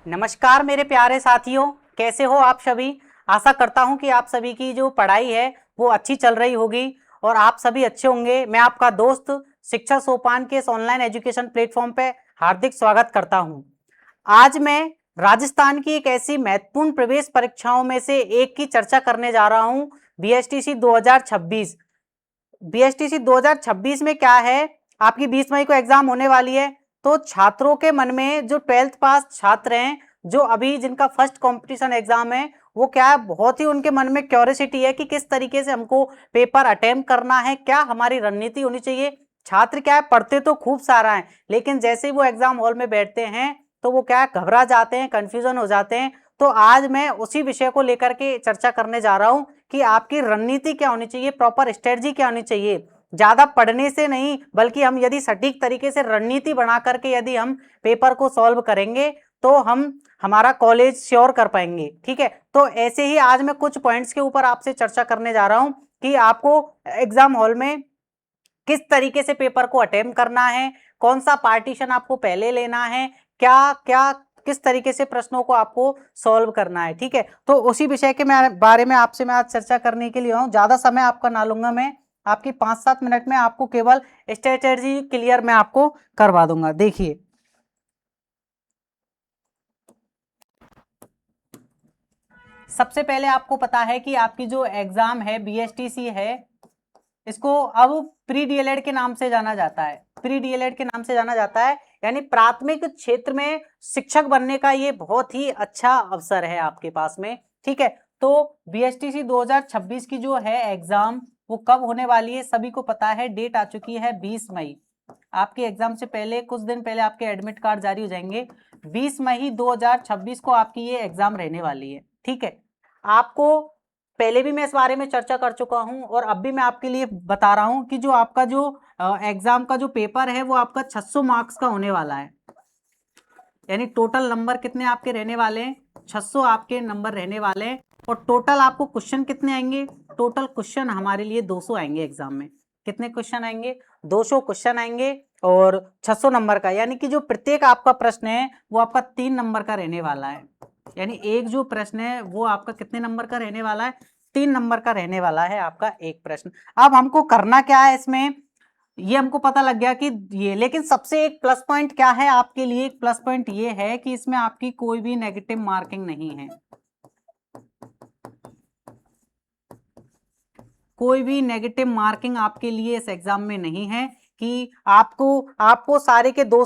नमस्कार मेरे प्यारे साथियों, कैसे हो आप सभी। आशा करता हूं कि आप सभी की जो पढ़ाई है वो अच्छी चल रही होगी और आप सभी अच्छे होंगे। मैं आपका दोस्त शिक्षा सोपान के इस ऑनलाइन एजुकेशन प्लेटफॉर्म पे हार्दिक स्वागत करता हूं। आज मैं राजस्थान की एक ऐसी महत्वपूर्ण प्रवेश परीक्षाओं में से एक की चर्चा करने जा रहा हूं, बीएसटीसी 2026। बीएसटीसी 2026 में क्या है, आपकी 20 मई को एग्जाम होने वाली है। तो छात्रों के मन में जो 12th पास छात्र हैं, जो अभी जिनका फर्स्ट कंपटीशन एग्जाम है, वो क्या है, बहुत ही उनके मन में क्यूरियोसिटी है कि किस तरीके से हमको पेपर अटेम्प्ट करना है, क्या हमारी रणनीति होनी चाहिए। छात्र क्या है, पढ़ते तो खूब सारा है, लेकिन जैसे ही वो एग्जाम हॉल में बैठते हैं तो वो क्या है, घबरा जाते हैं, कंफ्यूजन हो जाते हैं। तो आज मैं उसी विषय को लेकर के चर्चा करने जा रहा हूं कि आपकी रणनीति क्या होनी चाहिए, प्रॉपर स्ट्रेटजी क्या होनी चाहिए। ज्यादा पढ़ने से नहीं, बल्कि हम यदि सटीक तरीके से रणनीति बना करके यदि हम पेपर को सॉल्व करेंगे तो हम हमारा कॉलेज श्योर कर पाएंगे। ठीक है, तो ऐसे ही आज मैं कुछ पॉइंट्स के ऊपर आपसे चर्चा करने जा रहा हूं कि आपको एग्जाम हॉल में किस तरीके से पेपर को अटेम्प्ट करना है, कौन सा पार्टीशन आपको पहले लेना है, क्या क्या किस तरीके से प्रश्नों को आपको सॉल्व करना है। ठीक है, तो उसी विषय के बारे में आपसे मैं आज चर्चा करने के लिए हूं। ज्यादा समय आपका ना लूंगा मैं, आपकी 5-7 मिनट में आपको केवल स्ट्रेटेजी क्लियर मैं आपको करवा दूंगा। देखिए, सबसे पहले आपको पता है कि आपकी जो एग्जाम है बीएसटीसी है, इसको अब प्री डीएलएड के नाम से जाना जाता है। प्री डीएलएड के नाम से जाना जाता है, यानी प्राथमिक क्षेत्र में शिक्षक बनने का ये बहुत ही अच्छा अवसर है आपके पास में। ठीक है, तो बीएसटीसी 2026 की जो है एग्जाम, वो कब होने वाली है सभी को पता है। डेट आ चुकी है 20 मई। आपके एग्जाम से पहले कुछ दिन पहले आपके एडमिट कार्ड जारी हो जाएंगे। 20 मई 2026 को आपकी ये एग्जाम रहने वाली है। ठीक है, आपको पहले भी मैं इस बारे में चर्चा कर चुका हूं और अब भी मैं आपके लिए बता रहा हूं कि जो आपका जो एग्जाम का जो पेपर है वो आपका 600 मार्क्स का होने वाला है। यानी टोटल नंबर कितने आपके रहने वाले हैं, 600 आपके नंबर रहने वाले हैं। और टोटल आपको क्वेश्चन कितने आएंगे, टोटल क्वेश्चन हमारे लिए 200 आएंगे एग्जाम में। कितने क्वेश्चन आएंगे, 200 क्वेश्चन आएंगे और 600 नंबर का, यानी कि जो प्रत्येक आपका प्रश्न है वो आपका 3 नंबर का रहने वाला है। यानी एक जो प्रश्न है वो आपका कितने नंबर का रहने वाला है, 3 नंबर का रहने वाला है आपका एक प्रश्न। अब हमको करना क्या है इसमें, ये हमको पता लग गया कि ये, लेकिन सबसे एक प्लस पॉइंट क्या है आपके लिए, एक प्लस पॉइंट ये है कि इसमें आपकी कोई भी नेगेटिव मार्किंग नहीं है। कोई भी नेगेटिव मार्किंग आपके लिए इस एग्जाम में नहीं है कि आपको आपको सारे के दो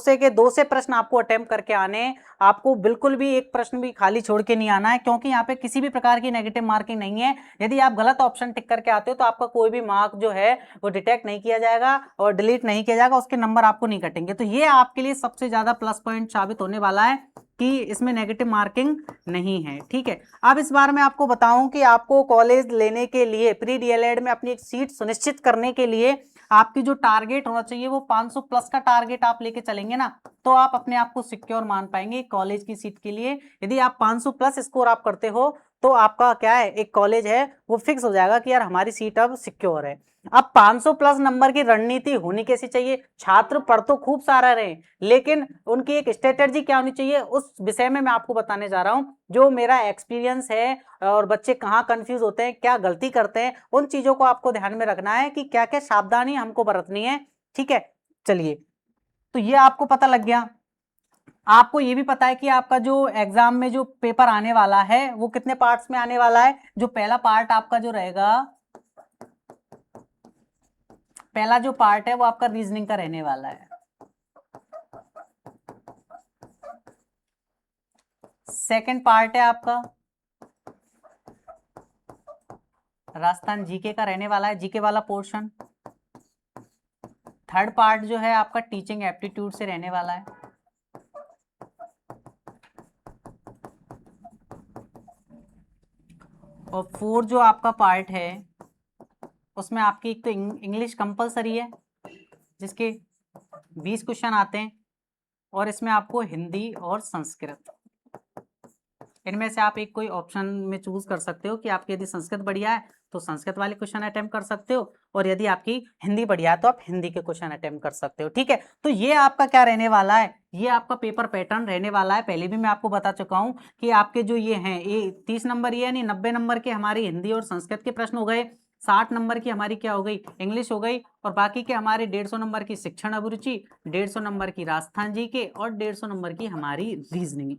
से प्रश्न आपको अटेम्प्ट करके आने हैं। आपको बिल्कुल भी एक प्रश्न भी खाली छोड़ के नहीं आना है, क्योंकि यहाँ पे किसी भी प्रकार की नेगेटिव मार्किंग नहीं है। यदि आप गलत ऑप्शन टिक करके आते हो तो आपका कोई भी मार्क जो है वो डिटेक्ट नहीं किया जाएगा और डिलीट नहीं किया जाएगा, उसके नंबर आपको नहीं कटेंगे। तो ये आपके लिए सबसे ज्यादा प्लस पॉइंट साबित होने वाला है कि इसमें नेगेटिव मार्किंग नहीं है। ठीक है, अब इस बार मैं आपको बताऊं कि आपको कॉलेज लेने के लिए प्री डीएलएड में अपनी एक सीट सुनिश्चित करने के लिए आपकी जो टारगेट होना चाहिए वो 500 प्लस का टारगेट आप लेके चलेंगे ना, तो आप अपने आप को सिक्योर मान पाएंगे कॉलेज की सीट के लिए। यदि आप 500 प्लस स्कोर आप करते हो तो आपका क्या है, एक कॉलेज है वो फिक्स हो जाएगा कि यार हमारी सीट अब सिक्योर है। अब 500 प्लस नंबर की रणनीति होनी कैसी चाहिए, छात्र पढ़ तो खूब सारा रहे, लेकिन उनकी एक स्ट्रेटेजी क्या होनी चाहिए, उस विषय में मैं आपको बताने जा रहा हूं। जो मेरा एक्सपीरियंस है और बच्चे कहाँ कंफ्यूज होते हैं, क्या गलती करते हैं, उन चीजों को आपको ध्यान में रखना है कि क्या क्या सावधानी हमको बरतनी है। ठीक है, चलिए, तो ये आपको पता लग गया। आपको ये भी पता है कि आपका जो एग्जाम में जो पेपर आने वाला है वो कितने पार्ट्स में आने वाला है। जो पहला पार्ट आपका जो रहेगा, पहला जो पार्ट है वो आपका रीजनिंग का रहने वाला है। सेकंड पार्ट है आपका राजस्थान जीके का रहने वाला है, जीके वाला पोर्शन। थर्ड पार्ट जो है आपका टीचिंग एप्टीट्यूड से रहने वाला है। और फोर्थ जो आपका पार्ट है उसमें आपकी एक तो इंग्लिश कंपलसरी है जिसके 20 क्वेश्चन आते हैं, और इसमें आपको हिंदी और संस्कृत, इनमें से आप एक कोई ऑप्शन में चूज कर सकते हो कि आपकी यदि संस्कृत बढ़िया है तो संस्कृत वाले क्वेश्चन अटेम्प्ट कर सकते हो, और यदि आपकी हिंदी बढ़िया है तो आप हिंदी के क्वेश्चन अटेम्प्ट कर सकते हो। ठीक है, तो ये आपका क्या रहने वाला है, ये आपका पेपर पैटर्न रहने वाला है। पहले भी मैं आपको बता चुका हूं कि आपके जो ये हैं, ये 30 नंबर ये यानी 90 नंबर के हमारी हिंदी और संस्कृत के प्रश्न हो गए, 60 नंबर की हमारी क्या हो गई, इंग्लिश हो गई, और बाकी के हमारे 150 नंबर की शिक्षण अभिरुचि, 150 नंबर की राजस्थान जी के, और 150 नंबर की हमारी रीजनिंग।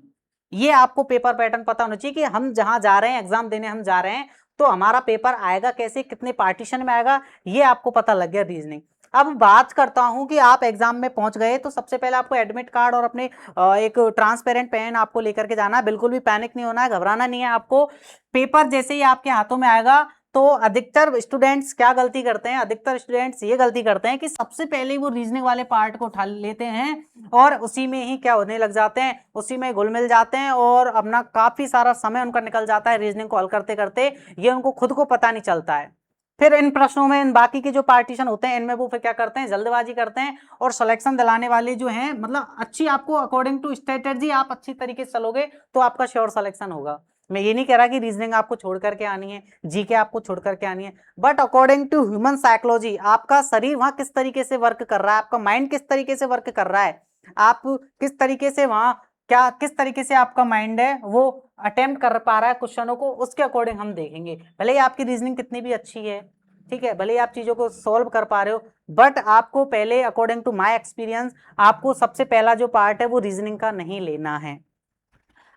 ये आपको पेपर पैटर्न पता होना चाहिए कि हम जहां जा रहे हैं, एग्जाम देने हम जा रहे हैं, तो हमारा पेपर आएगा कैसे, कितने पार्टीशन में आएगा, ये आपको पता लग गया रीजनिंग। अब बात करता हूं कि आप एग्जाम में पहुंच गए, तो सबसे पहले आपको एडमिट कार्ड और अपने एक ट्रांसपेरेंट पेन आपको लेकर के जाना है। बिल्कुल भी पैनिक नहीं होना है, घबराना नहीं है आपको। पेपर जैसे ही आपके हाथों में आएगा, तो अधिकतर स्टूडेंट्स क्या गलती करते हैं, अधिकतर स्टूडेंट्स ये गलती करते हैं कि सबसे पहले वो रीजनिंग वाले पार्ट को उठा लेते हैं और उसी में ही क्या होने लग जाते हैं, उसी में घुल मिल जाते हैं, और अपना काफी सारा समय उनका निकल जाता है रीजनिंग को हल करते करते, ये उनको खुद को पता नहीं चलता है। फिर इन प्रश्नों में, इन बाकी के जो पार्टीशन होते हैं, इनमें वो फिर क्या करते हैं, जल्दबाजी करते हैं, और सिलेक्शन दिलाने वाले जो हैं, मतलब अच्छी आपको अकॉर्डिंग टू स्ट्रेटेजी आप अच्छी तरीके से चलोगे तो आपका श्योर सिलेक्शन होगा। मैं ये नहीं कह रहा कि रीजनिंग आपको छोड़ करके आनी है, जीके आपको छोड़ करके आनी है, but according to human psychology आपका शरीर वहां किस तरीके से वर्क कर रहा है, आपका माइंड किस तरीके से वर्क कर रहा है, आप किस तरीके से वहां क्या, किस तरीके से आपका माइंड है वो अटेम्प्ट कर पा रहा है क्वेश्चनों को, उसके अकॉर्डिंग हम देखेंगे। भले ही आपकी रीजनिंग कितनी भी अच्छी है, ठीक है, भले ही आप चीजों को सॉल्व कर पा रहे हो, बट आपको पहले अकॉर्डिंग टू माय एक्सपीरियंस आपको सबसे पहला जो पार्ट है वो रीजनिंग का नहीं लेना है।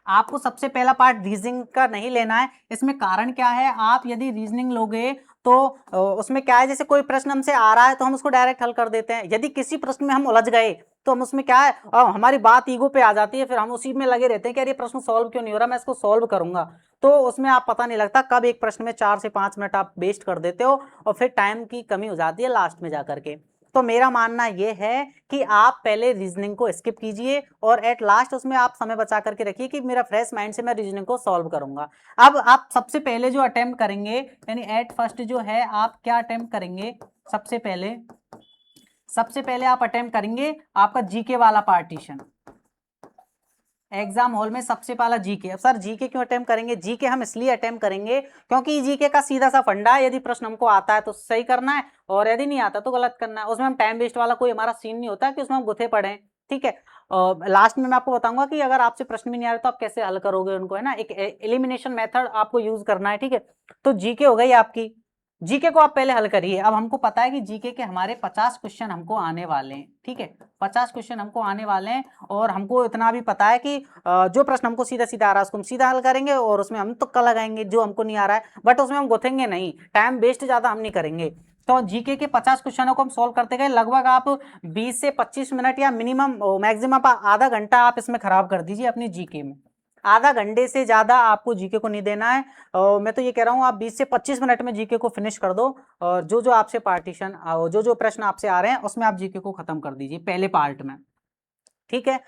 आपको सबसे पहला पार्ट रीजनिंग का नहीं लेना है। इसमें कारण क्या है, आप यदि रीजनिंग लोगे तो उसमें क्या है, जैसे कोई प्रश्न हमसे आ रहा है तो हम उसको डायरेक्ट हल कर देते हैं। यदि किसी प्रश्न में हम उलझ गए तो हम उसमें क्या है, हमारी बात ईगो पे आ जाती है, फिर हम उसी में लगे रहते हैं कि यार ये प्रश्न सॉल्व क्यों नहीं हो रहा, मैं इसको सॉल्व करूंगा। तो उसमें आप पता नहीं लगता कब एक प्रश्न में 4 से 5 मिनट आप वेस्ट कर देते हो, और फिर टाइम की कमी हो जाती है लास्ट में जाकर के। तो मेरा मानना यह है कि आप पहले रीजनिंग को स्किप कीजिए, और एट लास्ट उसमें आप समय बचा करके रखिए कि मेरा फ्रेश माइंड से मैं रीजनिंग को सॉल्व करूंगा। अब आप सबसे पहले जो अटेम्प्ट करेंगे, यानी एट फर्स्ट जो है आप क्या अटेम्प्ट करेंगे, सबसे पहले आप अटेम्प्ट करेंगे आपका जीके वाला पार्टीशन। एग्जाम हॉल में सबसे पहला जीके। अब सर जीके क्यों अटेम्प्ट करेंगे, जीके हम इसलिए अटेम्प्ट करेंगे क्योंकि जीके का सीधा सा फंडा है, यदि प्रश्न हमको आता है तो सही करना है, और यदि नहीं आता तो गलत करना है। उसमें हम टाइम वेस्ट वाला कोई हमारा सीन नहीं होता कि उसमें हम गुथे पड़े। ठीक है, लास्ट में मैं आपको बताऊंगा कि अगर आपसे प्रश्न भी नहीं आ रहा तो आप कैसे हल करोगे उनको, है ना, एक एलिमिनेशन मेथड आपको यूज करना है। ठीक है, तो जीके हो गई आपकी, जीके को आप पहले हल करिए। अब हमको पता है कि जीके के हमारे 50 क्वेश्चन हमको आने वाले हैं। ठीक है, 50 क्वेश्चन हमको आने वाले हैं, और हमको इतना भी पता है कि जो प्रश्न हमको सीधा सीधा आ रहा है उसको हम सीधा हल करेंगे, और उसमें हम तुक्का लगाएंगे जो हमको नहीं आ रहा है, बट उसमें हम गुथेंगे नहीं, टाइम वेस्ट ज्यादा हम नहीं करेंगे। तो जीके के 50 क्वेश्चनों को हम सॉल्व करते गए, लगभग आप 20 से 25 मिनट या मिनिमम मैक्सिमम आधा घंटा आप इसमें खराब कर दीजिए अपनी जीके में। आधा घंटे से ज्यादा आपको जीके को नहीं देना है, और मैं तो ये कह रहा हूँ आप 20 से 25 मिनट में जीके को फिनिश कर दो, और जो जो आपसे पार्टीशन, जो प्रश्न आपसे आ रहे हैं उसमें आप जीके को खत्म कर दीजिए पहले पार्ट में। ठीक है,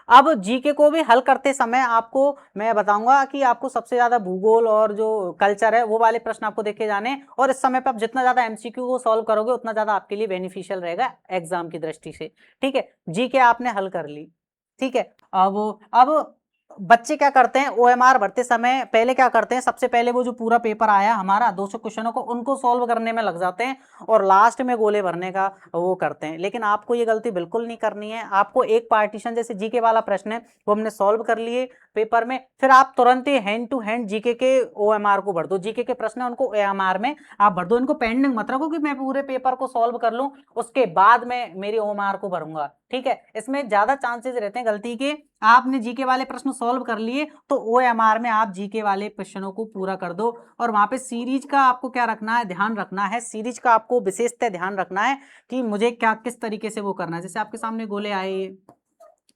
अब जीके को भी हल करते समय आपको मैं बताऊंगा कि आपको सबसे ज्यादा भूगोल और जो कल्चर है वो वाले प्रश्न आपको देखे जाने, और इस समय पे आप जितना ज्यादा एमसीक्यू को सॉल्व करोगे उतना ज्यादा आपके लिए बेनिफिशियल रहेगा एग्जाम की दृष्टि से। ठीक है, जीके आपने हल कर ली। ठीक है, अब बच्चे क्या करते हैं, ओएमआर भरते समय पहले क्या करते हैं, सबसे पहले वो जो पूरा पेपर आया हमारा 200 क्वेश्चनों को उनको सॉल्व करने में लग जाते हैं, और लास्ट में गोले भरने का वो करते हैं। लेकिन आपको ये गलती बिल्कुल नहीं करनी है। आपको एक पार्टीशन, जैसे जीके वाला प्रश्न है वो हमने सॉल्व कर लिए पेपर में, फिर आप तुरंत ही हैंड टू हैंड जीके के ओएमआर को भर दो। जीके के प्रश्न है उनको ओएमआर में आप भर दो, इनको पेंडिंग मत रखो कि मैं पूरे पेपर को सॉल्व कर लूं उसके बाद में मेरी ओएमआर को भरूंगा। ठीक है, इसमें ज्यादा चांसेस रहते हैं गलती के। आपने जीके वाले प्रश्न सॉल्व कर लिए तो ओएमआर में आप जीके वाले प्रश्नों को पूरा कर दो, और वहां पे सीरीज का आपको क्या रखना है, ध्यान रखना है। सीरीज का आपको विशेषतः ध्यान रखना है कि मुझे क्या किस तरीके से वो करना है। जैसे आपके सामने गोले आए,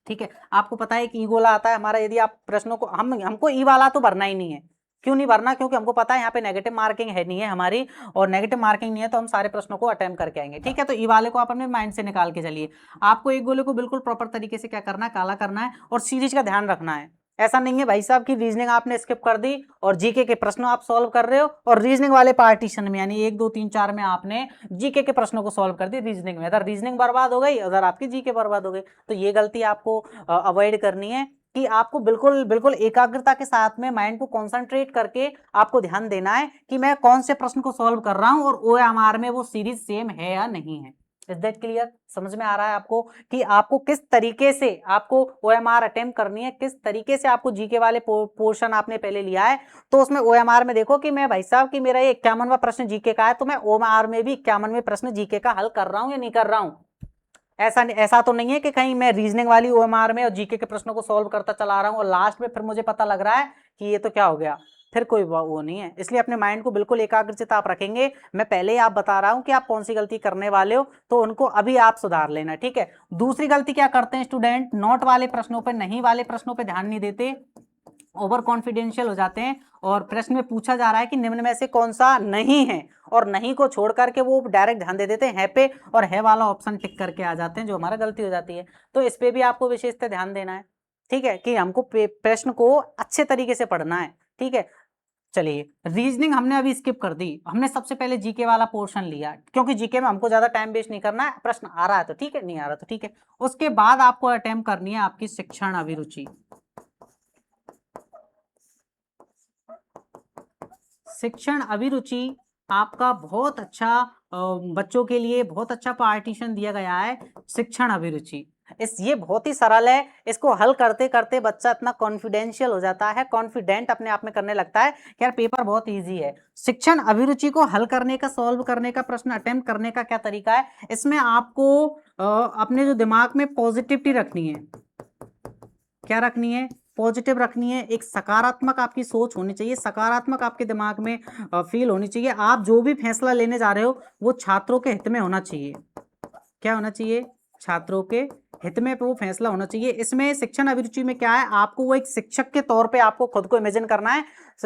ठीक है, आपको पता है कि ई गोला आता है हमारा, यदि आप प्रश्नों को हमको ई वाला तो भरना ही नहीं है। क्यों नहीं भरना, क्योंकि हमको पता है यहाँ पे नेगेटिव मार्किंग है नहीं है हमारी, और नेगेटिव मार्किंग नहीं है तो हम सारे प्रश्नों को अटेम्प्ट करके आएंगे। ठीक है, तो ई वाले को आप अपने माइंड से निकाल के चलिए। आपको एक गोले को बिल्कुल प्रॉपर तरीके से क्या करना है, काला करना है, और सीरीज का ध्यान रखना है। ऐसा नहीं है भाई साहब की रीजनिंग आपने स्किप कर दी और जीके के प्रश्न आप सॉल्व कर रहे हो, और रीजनिंग वाले पार्टीशन में यानी 1 2 3 4 में आपने जीके के प्रश्नों को सॉल्व कर दी रीजनिंग में। अगर रीजनिंग बर्बाद हो गई, अगर आपकी जीके बर्बाद हो गई, तो ये गलती आपको अवॉइड करनी है कि आपको बिल्कुल बिल्कुल एकाग्रता के साथ में माइंड को कंसंट्रेट करके आपको ध्यान देना है कि मैं कौन से प्रश्न को सॉल्व कर रहा हूं और OMR में वो सीरीज सेम है या नहीं है। Is that clear? समझ में आ रहा है आपको कि आपको किस तरीके से आपको OMR अटेम्प्ट करनी है, किस तरीके से आपको जीके वाले पोर्शन आपने पहले लिया है। तो उसमें OMR में देखो कि मैं भाई साहब कि मेरा ये 51वां प्रश्न जीके का है, तो मैं OMR में भी 51वें प्रश्न जीके का हल कर रहा हूं या नहीं कर रहा हूं। ऐसा तो नहीं है कि कहीं मैं रीजनिंग वाली OMR में और जीके के प्रश्नों को सॉल्व करता चला रहा हूं और लास्ट में फिर मुझे पता लग रहा है कि ये तो क्या हो गया, फिर कोई वो नहीं है। इसलिए अपने माइंड को बिल्कुल एकाग्रचित आप रखेंगे। मैं पहले ही आप बता रहा हूं कि आप कौन सी गलती करने वाले हो, तो उनको अभी आप सुधार लेना, ठीक है। दूसरी गलती क्या करते हैं स्टूडेंट, नोट वाले प्रश्नों पर, नहीं वाले प्रश्नों पर ध्यान नहीं देते, ओवर कॉन्फिडेंशियल हो जाते हैं और प्रश्न में पूछा जा रहा है कि निम्न में से कौन सा नहीं है, और नहीं को छोड़ करके वो डायरेक्ट ध्यान दे देते हैं है पे और है वाला ऑप्शन टिक करके आ जाते हैं, जो हमारा गलती हो जाती है। तो इस पे भी आपको विशेषतः ध्यान देना है, ठीक है, कि हमको प्रश्न को अच्छे तरीके से पढ़ना है, ठीक है। चलिए, रीजनिंग हमने अभी स्किप कर दी, हमने सबसे पहले जीके वाला पोर्शन लिया, क्योंकि जीके में हमको ज्यादा टाइम वेस्ट नहीं करना है। प्रश्न आ रहा है तो ठीक है, नहीं आ रहा तो ठीक है। उसके बाद आपको अटेम्प्ट करनी है आपकी शिक्षण अभिरुचि। शिक्षण अभिरुचि आपका बहुत अच्छा बच्चों के लिए बहुत अच्छा पार्टीशन दिया गया है। शिक्षण अभिरुचि ये बहुत ही सरल है, इसको हल करते करते बच्चा इतना कॉन्फिडेंशियल हो जाता है, कॉन्फिडेंट अपने आप में करने लगता है कि यार पेपर बहुत इजी है। शिक्षण अभिरुचि को हल करने का, सॉल्व करने का, प्रश्न अटेम्प्ट करने का क्या तरीका है, इसमें आपको अपने जो दिमाग में पॉजिटिविटी रखनी है। क्या रखनी है? पॉजिटिव रखनी है। एक सकारात्मक आपकी सोच होनी चाहिए, सकारात्मक आपके दिमाग में फील होनी चाहिए। आप जो भी फैसला लेने जा रहे हो वो छात्रों के हित में होना चाहिए। क्या होना चाहिए? छात्रों के हित में वो फैसला होना चाहिए। इसमें शिक्षण अभिरुचि में क्या है, आपको वो एक शिक्षक के तौर पे आपको खुद को इमेजिन करना है।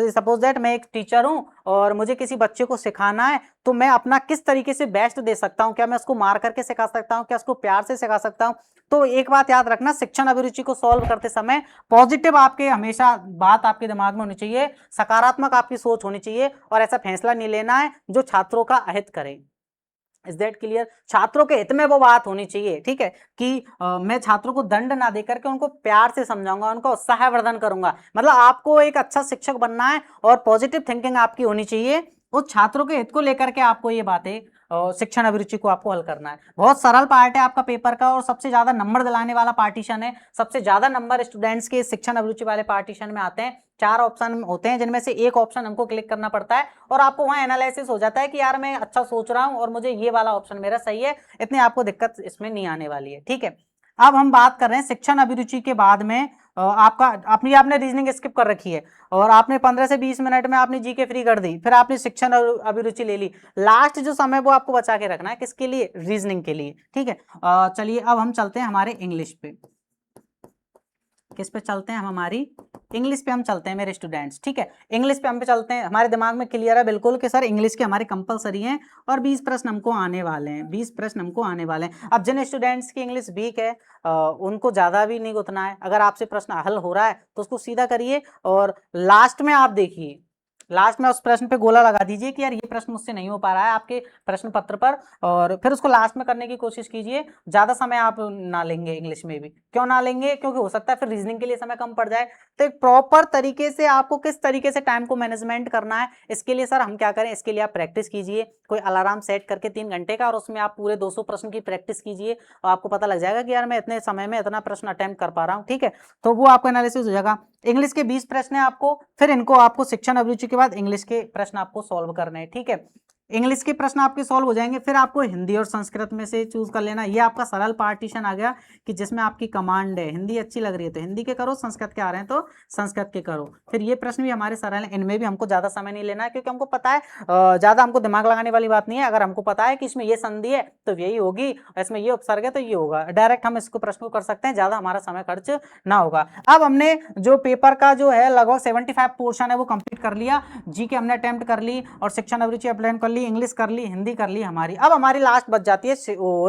सपोज दैट मैं एक टीचर हूं और मुझे किसी बच्चे को सिखाना है, तो मैं अपना किस तरीके से बेस्ट दे सकता हूं। क्या मैं उसको मार करके सिखा सकता हूं, क्या उसको प्यार से सिखा सकता हूं। तो एक बात याद रखना, शिक्षण अभिरुचि को सॉल्व करते समय पॉजिटिव आपके हमेशा बात आपके दिमाग में होनी चाहिए, सकारात्मक आपकी सोच होनी चाहिए, और ऐसा फैसला नहीं लेना है जो छात्रों का अहित करे। Is that clear? छात्रों के हित में वो बात होनी चाहिए, ठीक है, कि मैं छात्रों को दंड ना देकर के उनको प्यार से समझाऊंगा, उनको उत्साहवर्धन करूंगा। मतलब आपको एक अच्छा शिक्षक बनना है और पॉजिटिव थिंकिंग आपकी होनी चाहिए। उस छात्रों के हित को लेकर के आपको ये बातें, शिक्षण अभिरुचि को आपको हल करना है। बहुत सरल पार्ट है आपका पेपर का और सबसे ज्यादा नंबर दिलाने वाला पार्टीशन है। सबसे ज्यादा नंबर स्टूडेंट्स के शिक्षण अभिरुचि वाले पार्टीशन में आते हैं। 4 ऑप्शन होते हैं जिनमें से एक ऑप्शन हमको क्लिक करना पड़ता है और आपको वहां एनालिसिस हो जाता है कि यार मैं अच्छा सोच रहा हूं और मुझे ये वाला ऑप्शन मेरा सही है। इतनी आपको दिक्कत इसमें नहीं आने वाली है, ठीक है। अब हम बात कर रहे हैं शिक्षण अभिरुचि के बाद में आपका आपने रीजनिंग स्किप कर रखी है और आपने 15 से 20 मिनट में आपने जीके फ्री कर दी, फिर आपने शिक्षण अभिरुचि ले ली। लास्ट जो समय वो आपको बचा के रखना है, किसके लिए? रीजनिंग के लिए, ठीक है। चलिए अब हम चलते हैं हमारे इंग्लिश पे। किस पे चलते हैं हम? हमारी इंग्लिश पे हम चलते हैं मेरे स्टूडेंट्स, ठीक है। इंग्लिश पे हम पे चलते हैं। हमारे दिमाग में क्लियर है बिल्कुल कि सर इंग्लिश के हमारे कंपलसरी हैं और 20 प्रश्न हमको आने वाले हैं, 20 प्रश्न हमको आने वाले हैं। अब जिन स्टूडेंट्स की इंग्लिश वीक है उनको ज़्यादा भी नहीं गुतना है। अगर आपसे प्रश्न हल हो रहा है तो उसको सीधा करिए और लास्ट में आप देखिए, लास्ट में उस प्रश्न पे गोला लगा दीजिए कि यार ये प्रश्न मुझसे नहीं हो पा रहा है आपके प्रश्न पत्र पर, और फिर उसको लास्ट में करने की कोशिश कीजिए। ज्यादा समय आप ना लेंगे इंग्लिश में भी। क्यों ना लेंगे? क्योंकि हो सकता है फिर रीजनिंग के लिए समय कम पड़ जाए। तो एक प्रॉपर तरीके से आपको किस तरीके से टाइम को मैनेजमेंट करना है, इसके लिए सर हम क्या करें, इसके लिए आप प्रैक्टिस कीजिए। कोई अलार्म सेट करके 3 घंटे का, और उसमें आप पूरे 200 प्रश्न की प्रैक्टिस कीजिए और आपको पता लग जाएगा कि यार मैं इतने समय में इतना प्रश्न अटेम्प्ट कर पा रहा हूँ, ठीक है। तो वो आपको एनालिसिस हो जाएगा। इंग्लिश के 20 प्रश्न है आपको, फिर इनको आपको शिक्षण अभिरुचि के बाद इंग्लिश के प्रश्न आपको सॉल्व करने हैं, ठीक है। इंग्लिश के प्रश्न आपके सॉल्व हो जाएंगे, फिर आपको हिंदी और संस्कृत में से चूज कर लेना। ये आपका सरल पार्टीशन आ गया कि जिसमें आपकी कमांड है, हिंदी अच्छी लग रही है तो हिंदी के करो, संस्कृत के आ रहे हैं तो संस्कृत के करो। फिर ये प्रश्न भी हमारे सरल हैं, इनमें भी हमको ज्यादा समय नहीं लेना है, क्योंकि हमको पता है ज्यादा हमको दिमाग लगाने वाली बात नहीं है। अगर हमको पता है कि इसमें ये संधि है तो यही होगी, इसमें ये उपसर्ग है तो ये होगा, डायरेक्ट हम इसको प्रश्न को कर सकते हैं, ज्यादा हमारा समय खर्च ना होगा। अब हमने जो पेपर का जो है लगभग 75 पोर्शन है वो कंप्लीट कर लिया। जीके हमने अटेम्प्ट कर ली और शिक्षण अभिरुचि अप्लाई कर ली, इंग्लिश कर ली, हिंदी कर ली हमारी। अब हमारी लास्ट बच जाती है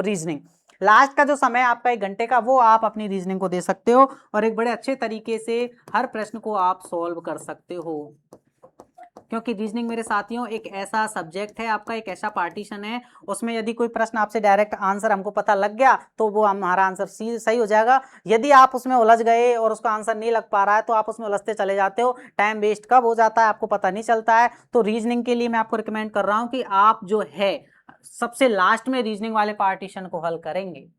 रीजनिंग। लास्ट का जो समय आपका 1 घंटे का, वो आप अपनी रीजनिंग को दे सकते हो और एक बड़े अच्छे तरीके से हर प्रश्न को आप सॉल्व कर सकते हो। क्योंकि रीजनिंग मेरे साथियों एक ऐसा सब्जेक्ट है, आपका एक ऐसा पार्टीशन है, उसमें यदि कोई प्रश्न आपसे डायरेक्ट आंसर हमको पता लग गया तो वो हमारा आंसर सही हो जाएगा। यदि आप उसमें उलझ गए और उसका आंसर नहीं लग पा रहा है तो आप उसमें उलझते चले जाते हो, टाइम वेस्ट कब हो जाता है आपको पता नहीं चलता है। तो रीजनिंग के लिए मैं आपको रिकमेंड कर रहा हूं कि आप जो है सबसे लास्ट में रीजनिंग वाले पार्टीशन को हल करेंगे।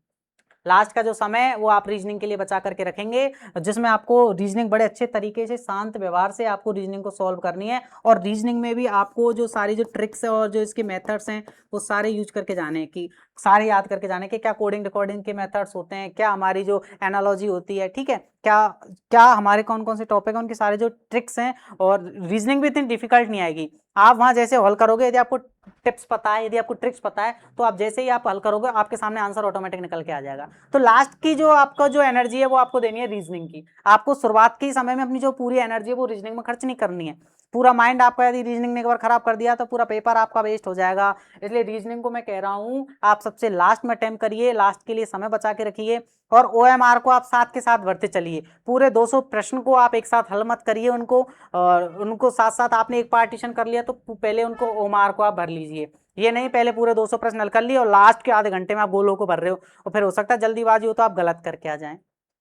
लास्ट का जो समय है वो आप रीजनिंग के लिए बचा करके रखेंगे, जिसमें आपको रीजनिंग बड़े अच्छे तरीके से शांत व्यवहार से आपको रीजनिंग को सॉल्व करनी है। और रीजनिंग में भी आपको जो सारी जो ट्रिक्स है और जो इसके मेथड्स हैं वो सारे यूज करके जाने की, सारे याद करके जाने के, क्या कोडिंग रिकॉर्डिंग के मेथड्स होते हैं, क्या हमारी जो एनालॉजी होती है, ठीक है, क्या क्या हमारे कौन कौन से टॉपिक हैं उनके सारे जो ट्रिक्स हैं। और रीजनिंग भी इतनी डिफिकल्ट नहीं आएगी, आप वहां जैसे हल करोगे, यदि आपको टिप्स पता है, यदि आपको ट्रिक्स पता है, तो आप जैसे ही आप हल करोगे आपके सामने आंसर ऑटोमेटिक निकल के आ जाएगा। तो लास्ट की जो आपका जो एनर्जी है वो आपको देनी है रीजनिंग की। आपको शुरुआत के समय में अपनी जो पूरी एनर्जी है वो रीजनिंग में खर्च नहीं करनी है। पूरा माइंड आपका यदि रीजनिंग ने एक बार खराब कर दिया तो पूरा पेपर आपका वेस्ट हो जाएगा। इसलिए रीजनिंग को मैं कह रहा हूं आप सबसे लास्ट में अटेम्प्ट करिए, लास्ट के लिए समय बचा के रखिए। और ओएमआर को आप साथ के साथ भरते चलिए, पूरे 200 प्रश्न को आप एक साथ हल मत करिए उनको, और उनको साथ साथ आपने एक पार्टीशन कर लिया तो पहले उनको ओएमआर को आप भर लीजिए। ये नहीं पहले पूरे 200 प्रश्न हल कर लिए और लास्ट के आधे घंटे में आप गोलों को भर रहे हो, और फिर हो सकता है जल्दीबाजी हो तो आप गलत करके आ जाएं।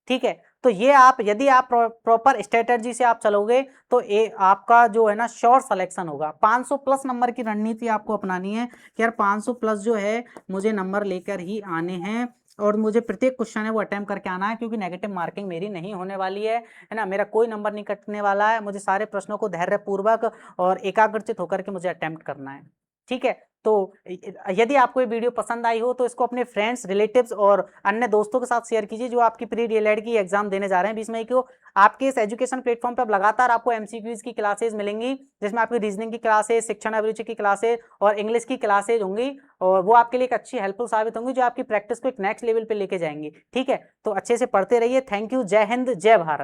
ठीक है, तो ये आप यदि आप प्रॉपर स्ट्रेटजी से आप चलोगे तो आपका जो है ना श्योर सिलेक्शन होगा। 500 प्लस नंबर की रणनीति आपको अपनानी है कि यार 500 प्लस जो है मुझे नंबर लेकर ही आने हैं, और मुझे प्रत्येक क्वेश्चन है वो अटेम्प्ट करके आना है, क्योंकि नेगेटिव मार्किंग मेरी नहीं होने वाली है ना, मेरा कोई नंबर नहीं कटने वाला है। मुझे सारे प्रश्नों को धैर्यपूर्वक और एकाग्रचित होकर के मुझे अटेम्प्ट करना है। ठीक है, तो यदि आपको ये वीडियो पसंद आई हो तो इसको अपने फ्रेंड्स, रिलेटिव्स और अन्य दोस्तों के साथ शेयर कीजिए जो आपकी प्री डीएलएड की एग्जाम देने जा रहे हैं 20 मई को। आपके इस एजुकेशन प्लेटफॉर्म पर अब लगातार आपको एमसीक्यूज की क्लासेस मिलेंगी, जिसमें आपकी रीजनिंग की क्लासेस, शिक्षण अभिरुचि की क्लासेस और इंग्लिश की क्लासेज होंगी, और वो आपके लिए एक अच्छी हेल्पफुल साबित होंगी जो आपकी प्रैक्टिस को एक नेक्स्ट लेवल पे लेके जाएंगी। ठीक है, तो अच्छे से पढ़ते रहिए। थैंक यू, जय हिंद, जय भारत।